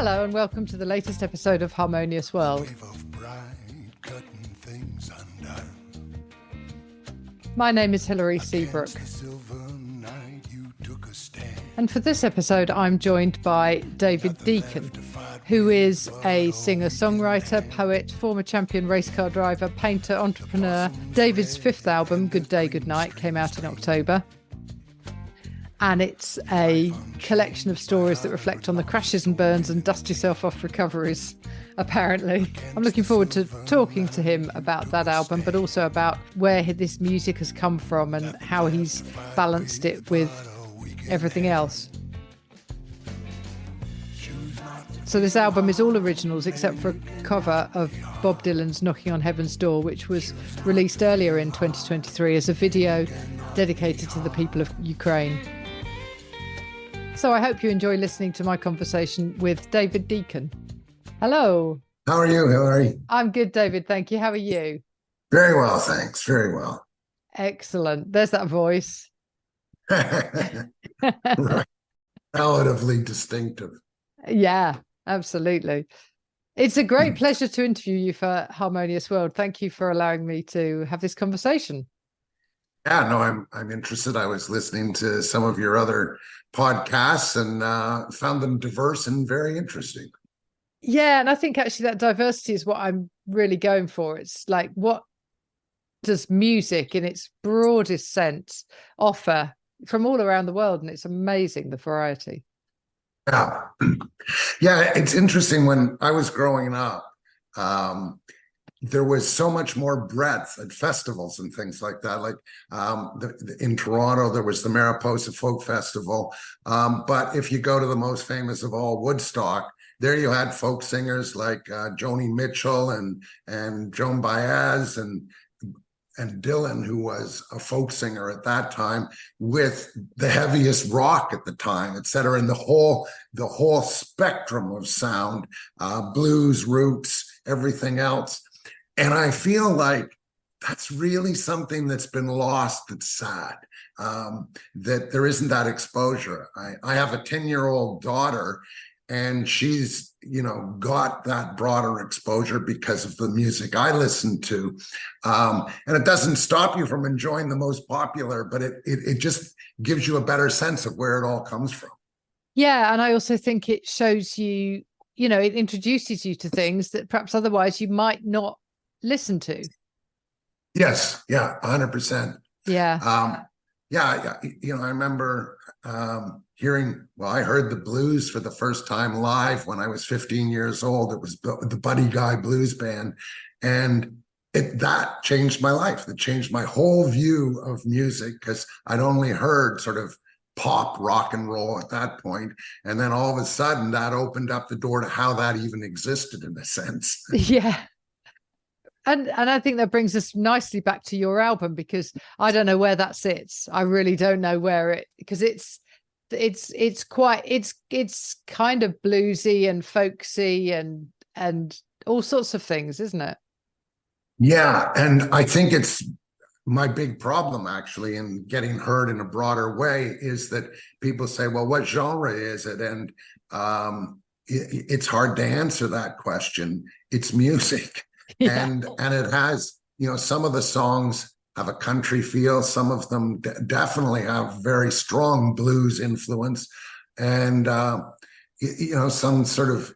Hello and welcome to the latest episode of Harmonious World. My name is Hilary Seabrook. And for this episode, I'm joined by David Deacon, who is a singer-songwriter, poet, former champion race car driver, painter, entrepreneur. David's fifth album, Good Day, Good Night, came out in October. And it's a collection of stories that reflect on the crashes and burns and dust yourself off recoveries, apparently. I'm looking forward to talking to him about that album, but also about where this music has come from and how he's balanced it with everything else. So this album is all originals except for a cover of Bob Dylan's Knocking on Heaven's Door, which was released earlier in 2023 as a video dedicated to the people of Ukraine. So I hope you enjoy listening to my conversation with David Deacon. Hello. How are you, Hilary? I'm good, David. Thank you. How are you? Very well, thanks. Very well. Excellent. There's that voice. Right. Relatively distinctive. Yeah, absolutely. It's a great pleasure to interview you for Harmonious World. Thank you for allowing me to have this conversation. Yeah, no, I'm interested. I was listening to some of your other podcasts and found them diverse and very interesting. Yeah, and I think actually that diversity is what I'm really going for. It's like, what does music in its broadest sense offer from all around the world? And it's amazing, the variety. Yeah. Yeah, it's interesting. When I was growing up, there was so much more breadth at festivals and things like that. Like in Toronto, there was the Mariposa Folk Festival. But if you go to the most famous of all, Woodstock, there you had folk singers like Joni Mitchell and Joan Baez and Dylan, who was a folk singer at that time, with the heaviest rock at the time, et cetera, and the whole spectrum of sound, blues, roots, everything else. And I feel like that's really something that's been lost. That's sad, that there isn't that exposure. I have a 10-year-old daughter, and she's, got that broader exposure because of the music I listen to. And it doesn't stop you from enjoying the most popular, but it just gives you a better sense of where it all comes from. Yeah, and I also think it shows you, it introduces you to things that perhaps otherwise you might not listen to. Yes, yeah, 100%. Yeah. Yeah, I remember I heard the blues for the first time live when I was 15 years old. It was the Buddy Guy Blues Band, and that changed my life. That changed my whole view of music, because I'd only heard sort of pop rock and roll at that point, and then all of a sudden that opened up the door to how that even existed in a sense. Yeah. And I think that brings us nicely back to your album, because I don't know where that sits. I really don't know where because it's kind of bluesy and folksy and all sorts of things, isn't it? Yeah, and I think it's my big problem actually in getting heard in a broader way is that people say, well, what genre is it? And it's hard to answer that question. It's music. Yeah. And it has, some of the songs have a country feel. Some of them definitely have very strong blues influence, and some sort of,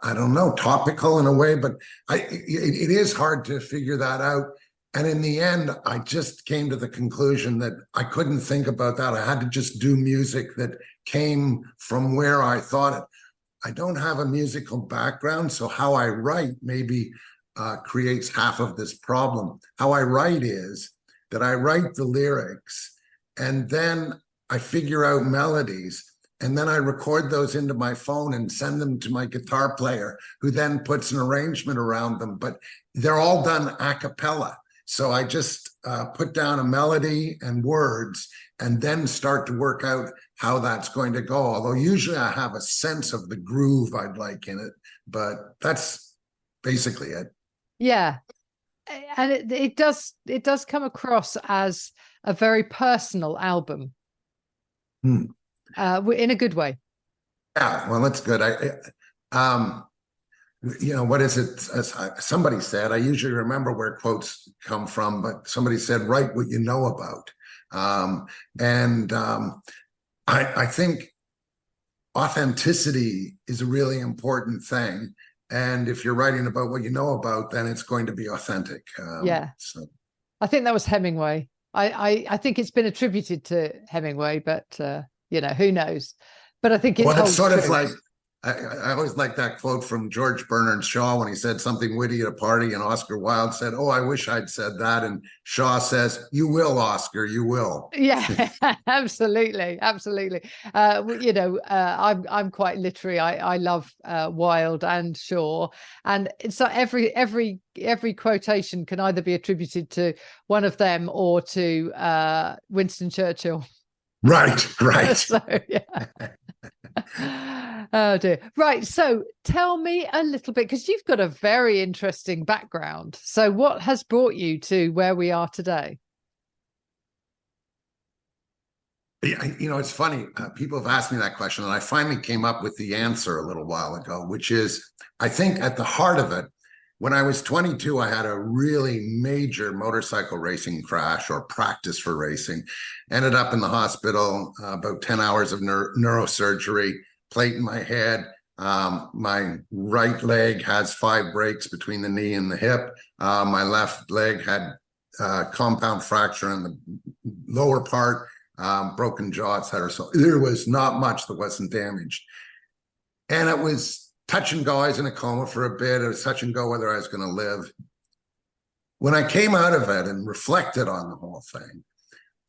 I don't know, topical in a way. But it is hard to figure that out. And in the end, I just came to the conclusion that I couldn't think about that. I had to just do music that came from where I thought it. I don't have a musical background, so how I write maybe creates half of this problem. How I write is that I write the lyrics, and then I figure out melodies, and then I record those into my phone and send them to my guitar player, who then puts an arrangement around them. But they're all done a cappella. So I just put down a melody and words, and then start to work out how that's going to go. Although usually I have a sense of the groove I'd like in it, but that's basically it. Yeah. And it does come across as a very personal album. In a good way. well, that's good. What is it? As somebody said, I usually remember where quotes come from, but somebody said, write what you know about. And I think authenticity is a really important thing. And if you're writing about what you know about, then it's going to be authentic. Yeah. So I think that was Hemingway. I think it's been attributed to Hemingway, but who knows? But I think it well, it's holds sort true. of like I always like that quote from George Bernard Shaw when he said something witty at a party, and Oscar Wilde said, "Oh, I wish I'd said that." And Shaw says, "You will, Oscar, you will." Yeah, absolutely, absolutely. I'm quite literary. I love Wilde and Shaw, and so every quotation can either be attributed to one of them or to Winston Churchill. Right, right. So yeah. Oh dear. Right. So tell me a little bit, because you've got a very interesting background. So what has brought you to where we are today? It's funny. People have asked me that question, and I finally came up with the answer a little while ago, which is, I think at the heart of it, when I was 22, I had a really major motorcycle racing crash or practice for racing. Ended up in the hospital, about 10 hours of neurosurgery, plate in my head. My right leg has 5 breaks between the knee and the hip. My left leg had compound fracture in the lower part, broken jaw, etc. So there was not much that wasn't damaged. And it was touch and go. I was in a coma for a bit. It was touch and go whether I was going to live. When I came out of it and reflected on the whole thing,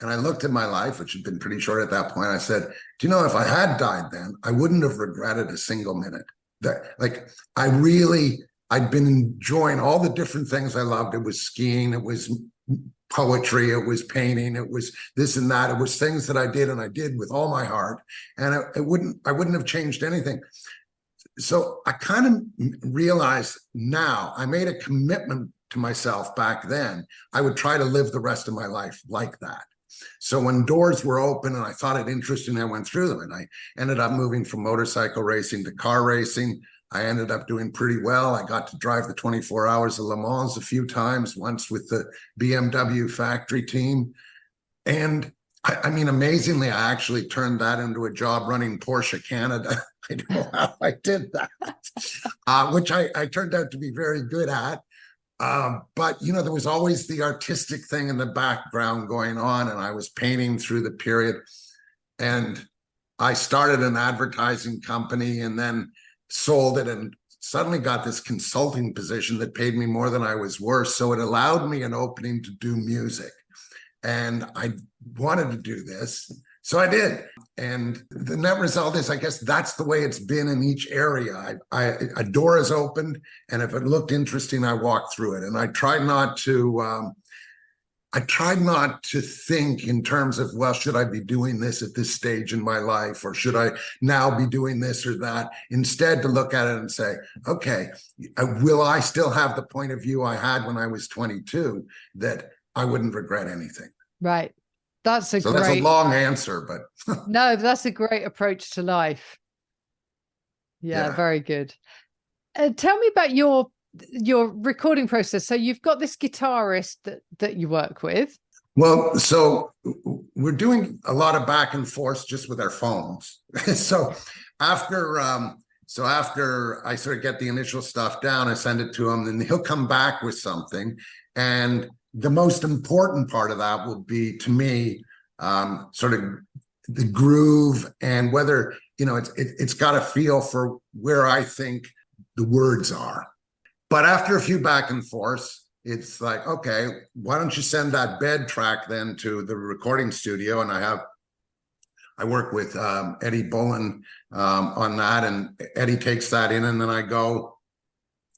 and I looked at my life, which had been pretty short at that point, I said, do you know, if I had died then, I wouldn't have regretted a single minute. I'd been enjoying all the different things I loved. It was skiing, it was poetry, it was painting, it was this and that. It was things that I did, and I did with all my heart. And I wouldn't have changed anything. So I kind of realized now, I made a commitment to myself back then. I would try to live the rest of my life like that. So when doors were open and I thought it interesting, I went through them, and I ended up moving from motorcycle racing to car racing. I ended up doing pretty well. I got to drive the 24 hours of Le Mans a few times, once with the BMW factory team. And I mean, amazingly, I actually turned that into a job running Porsche Canada. I don't know how I did that, which I turned out to be very good at. But, there was always the artistic thing in the background going on, and I was painting through the period. And I started an advertising company and then sold it, and suddenly got this consulting position that paid me more than I was worth. So it allowed me an opening to do music. And I wanted to do this, so I did. And the net result is, I guess that's the way it's been in each area. A door is opened, and if it looked interesting, I walked through it. And I tried not to think in terms of, well, should I be doing this at this stage in my life, or should I now be doing this or that? Instead, to look at it and say, okay, will I still have the point of view I had when I was 22, that I wouldn't regret anything? Right. That's a long answer, but no, that's a great approach to life. Yeah. Very good. Tell me about your recording process. So you've got this guitarist that you work with. Well, so we're doing a lot of back and forth just with our phones. So after I sort of get the initial stuff down, I send it to him, then he'll come back with something. And the most important part of that will be, to me, sort of the groove, and whether, it's got a feel for where I think the words are. But after a few back and forths, it's like, okay, why don't you send that bed track then to the recording studio? And I work with Eddie Bullen on that, and Eddie takes that in, and then I go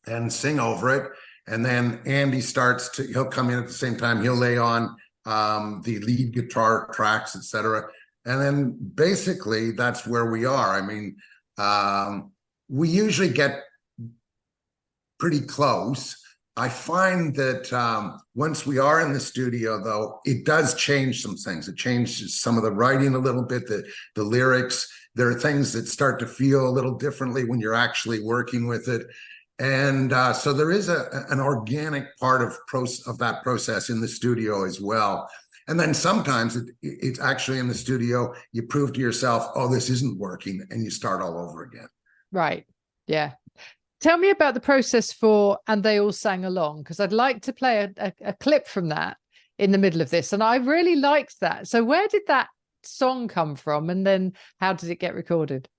and sing over it. And then Andy he'll come in at the same time. He'll lay on the lead guitar tracks, etc. And then basically that's where we are. I mean, we usually get pretty close. I find that once we are in the studio, though, it does change some things. It changes some of the writing a little bit, the lyrics. There are things that start to feel a little differently when you're actually working with it. And so there is an organic part of that process in the studio as well. And then sometimes it's actually in the studio, you prove to yourself, oh, this isn't working, and you start all over again. Right. Yeah. Tell me about the process for And They All Sang Along, because I'd like to play a clip from that in the middle of this. And I really liked that. So where did that song come from? And then how did it get recorded?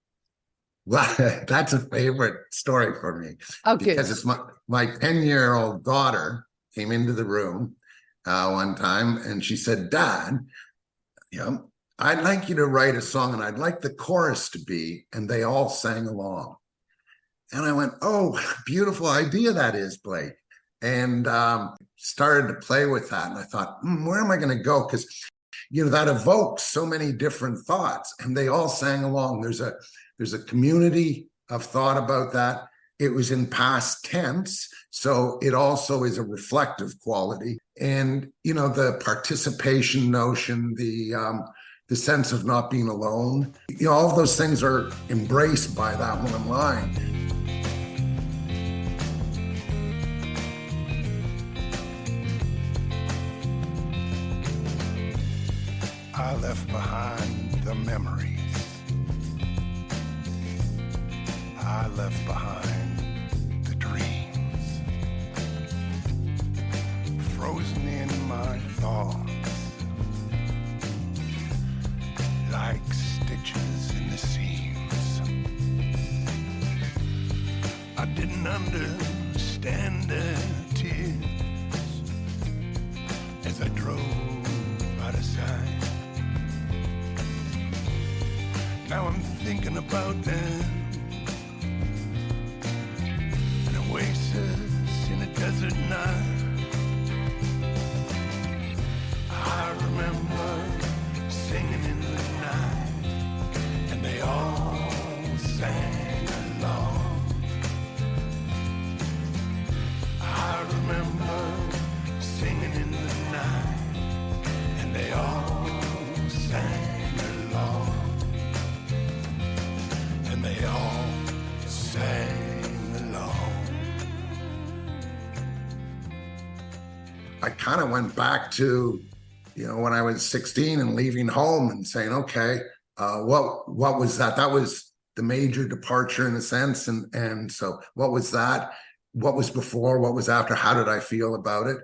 Well, that's a favorite story for me. Oh, because good. it's my 10-year-old daughter came into the room one time, and she said, Dad, I'd like you to write a song, and I'd like the chorus to be, and they all sang along. And I went, oh, beautiful idea that is, Blake. And started to play with that. And I thought, where am I going to go? Because, that evokes so many different thoughts, and they all sang along. There's a community of thought about that. It was in past tense, so it also is a reflective quality. And, the participation notion, the sense of not being alone, all of those things are embraced by that one line. I left behind the memories. I left behind the dreams, frozen in my thoughts, like stitches in the seams. I didn't understand the tears as I drove out of sight. Now I'm thinking about them, an oasis in a desert night. I remember singing in the night, and they all sang along. I remember singing in the night, and they all sang along. And they all sang along. I kind of went back to, when I was 16 and leaving home and saying, okay, what was that? That was the major departure in a sense. And so what was that? What was before? What was after? How did I feel about it?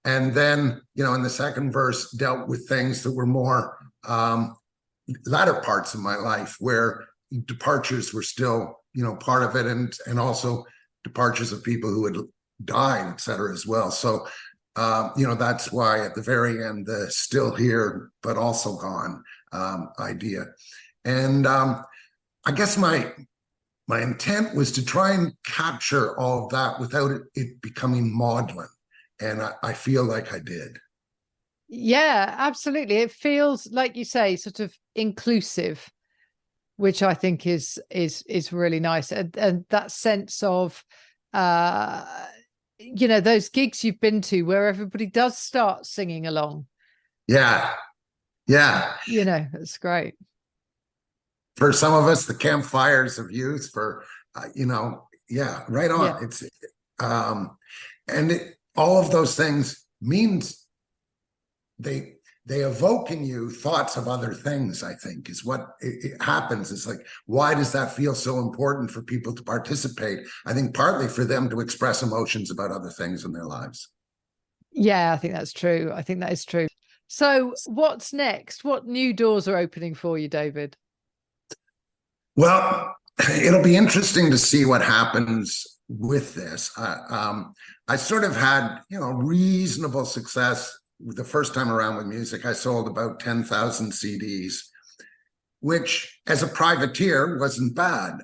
And then, in the second verse, dealt with things that were more latter parts of my life, where departures were still, part of it, and also departures of people who had died, et cetera, as well. So, that's why at the very end, the still here, but also gone idea. And I guess my intent was to try and capture all of that without it becoming maudlin. And I feel like I did. Yeah, absolutely. It feels, like you say, sort of inclusive, which I think is really nice. And that sense of, those gigs you've been to where everybody does start singing along. Yeah. Yeah. It's great. For some of us, the campfires of youth, for, yeah, right on. Yeah. It's, all of those things means they evoke in you thoughts of other things, I think, is what it happens. It's like, why does that feel so important for people to participate? I think partly for them to express emotions about other things in their lives. Yeah, I think that's true. I think that is true. So what's next? What new doors are opening for you, David? Well, it'll be interesting to see what happens with this. I sort of had, reasonable success the first time around with music. I sold about 10,000 CDs, which as a privateer wasn't bad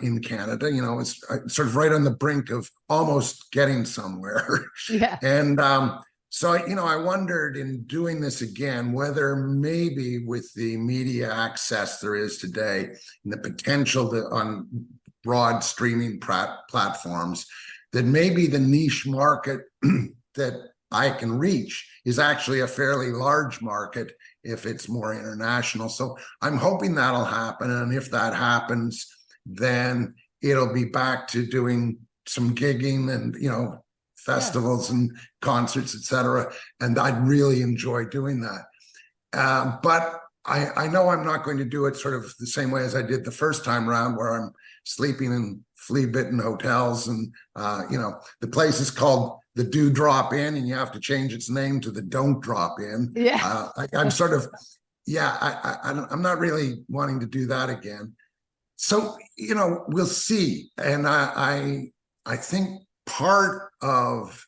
in Canada. It was sort of right on the brink of almost getting somewhere. Yeah. And so, I wondered in doing this again, whether maybe with the media access there is today and the potential on broad streaming platforms, that maybe the niche market that I can reach is actually a fairly large market if it's more international. So I'm hoping that'll happen. And if that happens, then it'll be back to doing some gigging and, festivals and concerts, etc. And I'd really enjoy doing that. But I know I'm not going to do it sort of the same way as I did the first time around, where I'm sleeping in flea-bitten hotels. And, the place is called the Do Drop Inn, and you have to change its name to the Don't Drop In. Yeah. I'm sort of, I'm not really wanting to do that again. So, we'll see. And I think part of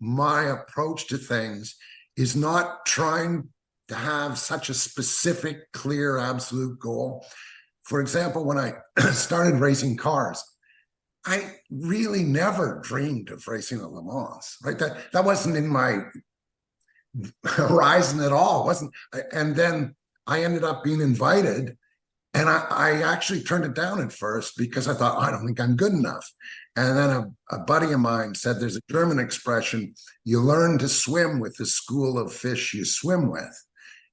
my approach to things is not trying to have such a specific, clear, absolute goal. For example, when I started racing cars, I really never dreamed of racing at Le Mans, right? That wasn't in my horizon at all. And then I ended up being invited, and I actually turned it down at first because I thought, I don't think I'm good enough. And then a buddy of mine said, there's a German expression, you learn to swim with the school of fish you swim with.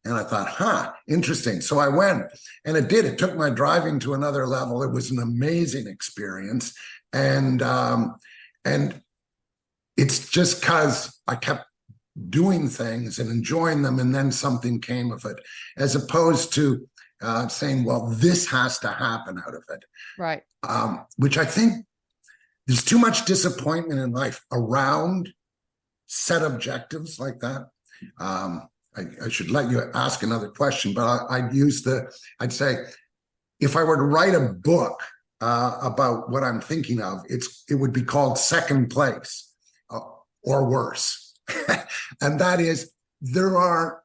And I thought, interesting. So I went, and it did. It took my driving to another level. It was an amazing experience. And it's just because I kept doing things and enjoying them, and then something came of it, as opposed to saying, well, this has to happen out of it. Right. Which I think there's too much disappointment in life around set objectives like that. I should let you ask another question, but I'd say, if I were to write a book about what I'm thinking of, it would be called Second Place or Worse. And that is, there are,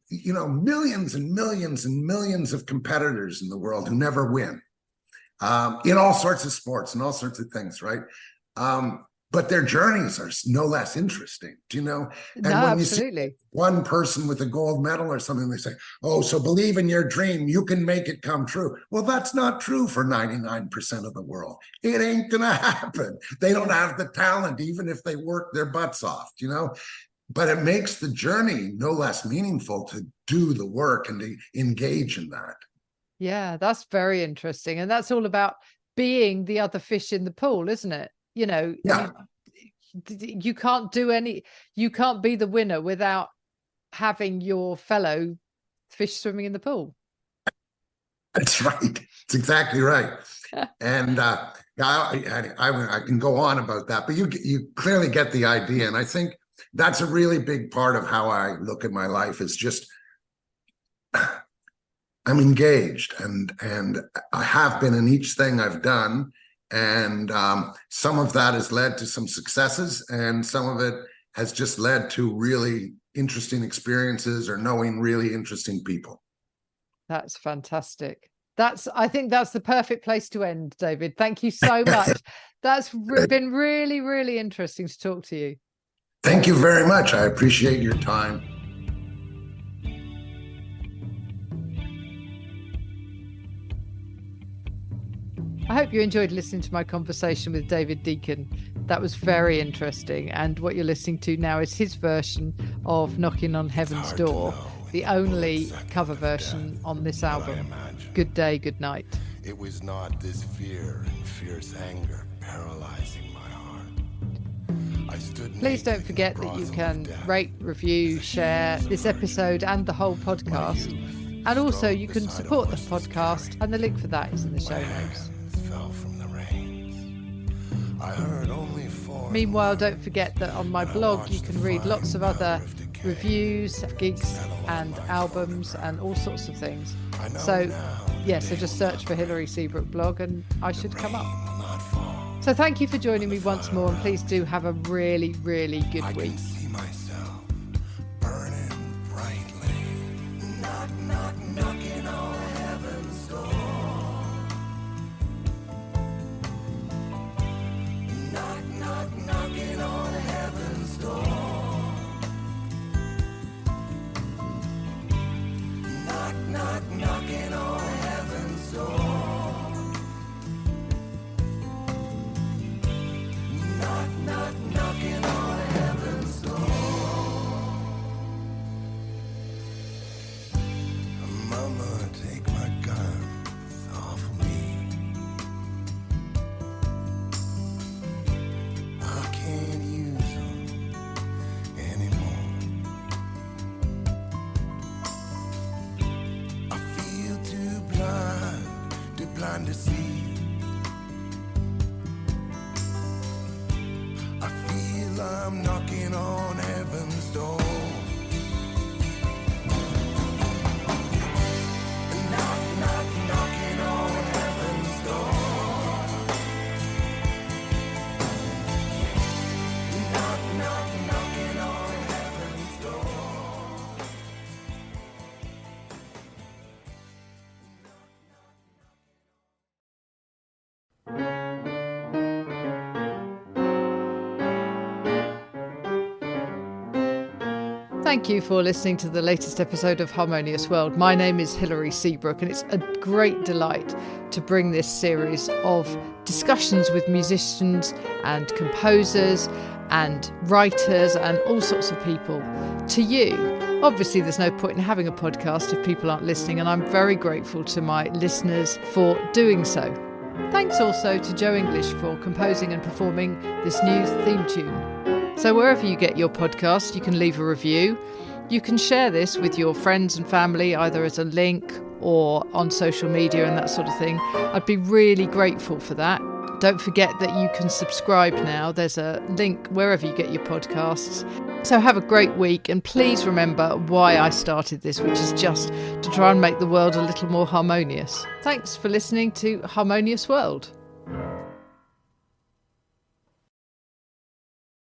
millions and millions and millions of competitors in the world who never win, in all sorts of sports and all sorts of things, right? But their journeys are no less interesting, do you know? And no, when absolutely. You see one person with a gold medal or something, they say, oh, so believe in your dream, you can make it come true. Well, that's not true for 99% of the world. It ain't gonna happen. They don't have the talent, even if they work their butts off, But it makes the journey no less meaningful to do the work and to engage in that. Yeah, that's very interesting. And that's all about being the other fish in the pool, isn't it? Yeah. You can't be the winner without having your fellow fish swimming in the pool. That's right. It's exactly right. And I can go on about that, but you clearly get the idea. And I think that's a really big part of how I look at my life, is just I'm engaged, and I have been in each thing I've done. And some of that has led to some successes, and some of it has just led to really interesting experiences or knowing really interesting people. That's fantastic. I think that's the perfect place to end, David. Thank you so much. That's been really, really interesting to talk to you. Thank you very much. I appreciate your time. I hope you enjoyed listening to my conversation with David Deacon. That was very interesting. And what you're listening to now is his version of Knockin' on Heaven's Door, the only cover version on this album. Good day, good night. It was not this fear and fierce anger paralyzing my heart. Please don't forget that you can rate, review, share this episode and the whole podcast. And also you can support the podcast, and the link for that is in the show notes. Meanwhile, don't forget that on my blog you can read lots of other reviews, gigs and albums and all sorts of things. So just search for Hilary Seabrook blog and I should come up. So thank you for joining me once more, and please do have a really, really good week. Knocking on heaven's door. Knocking on heaven's door. Knocking on heaven's door. Knocking on heaven's door. I'm knocking on heaven's door. Knock, knock, knocking on heaven's door. Knock, knock, knocking on heaven's door. Thank you for listening to the latest episode of Harmonious World. My name is Hilary Seabrook, and it's a great delight to bring this series of discussions with musicians and composers and writers and all sorts of people to you. Obviously, there's no point in having a podcast if people aren't listening, and I'm very grateful to my listeners for doing so. Thanks also to Joe English for composing and performing this new theme tune. So wherever you get your podcast, you can leave a review. You can share this with your friends and family, either as a link or on social media and that sort of thing. I'd be really grateful for that. Don't forget that you can subscribe now. There's a link wherever you get your podcasts. So have a great week, and please remember why I started this, which is just to try and make the world a little more harmonious. Thanks for listening to Harmonious World.